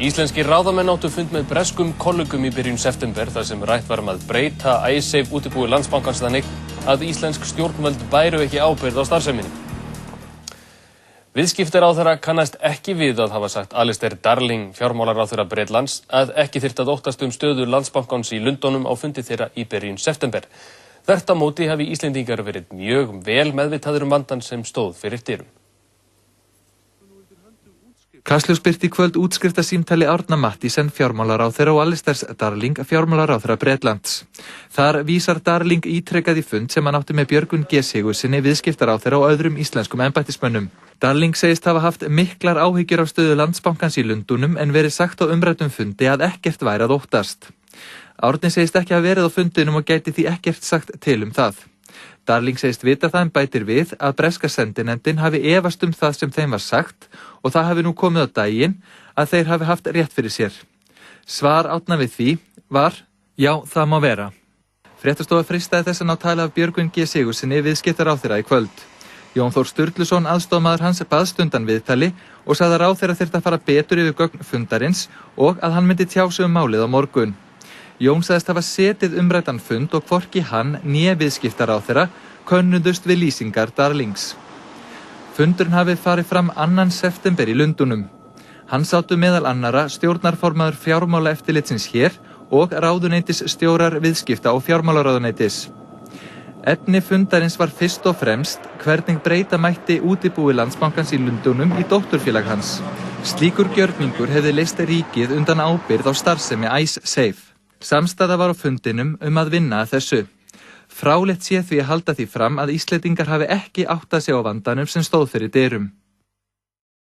Íslenskir ráðamenn áttu fund með breskum kollegum í byrjun september þar sem rætt var að breyta Icesave útibúi Landsbankans þannig að íslensk stjórnvöld bæru ekki ábyrgð á starfseminni. Viðskiptaráðherra kannast ekki við að hafa sagt Alistair Darling, fjármálaráðherra Bretlands, að ekki þyrfti að óttast stöðu Landsbankans í Lundúnum á fundi þeirra í byrjun september. Þvert á móti hafi Íslendingar verið mjög vel meðvitaðir vandann sem stóð fyrir dyrum. Kastljós birti í kvöld útskriftasímtali Árna Mathiesen fjármálaráðherra og Alistair Darling fjármálaráðherra Bretlands. Þar vísar Darling ítrekað í fund sem hann átti með Björgvin G. Sigurðssyni viðskiptaráðherra og öðrum íslenskum embættismönnum. Darling segist hafa haft miklar áhyggjur af stöðu Landsbankans í Lundúnum en verið sagt á umræddum fundi að ekkert væri að óttast. Árni segist ekki hafa verið á fundinum og gæti því ekkert sagt til það. Darling segist vita það en bætir við að breska sendinefndin hafi efast það sem þeim var sagt og það hafi nú komið á daginn að þeir hafi haft rétt fyrir sér. Svar Árna við því var: já, það má vera. Fréttastofa freistaði þess að ná tali af Björgvin G. Sigurðssyni viðskiptaráðherra í kvöld. Jón Þór Sturluson, aðstoðarmaður hans, baðst undan viðtali og sagði að ráðherra þyrfti að fara betur yfir gögn fundarins og að hann myndi tjá sig málið á morgun. Jón sagðist hafa setið umræddan fund og hvorki hann né viðskiptaráðherra könnuðust við lýsingar Darlings. Fundurinn hafi farið fram 2. september í Lundúnum. Hann sátu meðal annarra stjórnarformaður fjármálaeftirlitsins hér og ráðuneytisstjórar viðskipta og fjármálaráðuneytis. Efni fundarins var fyrst og fremst hvernig breyta mætti útibúi Landsbankans í Lundúnum í dótturfélag hans. Slíkur gjörningur hefði leyst ríkið undan ábyrgð á starfsemi Icesave. Samstaða var á fundinum að vinna að þessu. Fráleitt sé því að halda því fram að Íslendingar hafi ekki áttað sig á vandanum sem stóð fyrir dyrum.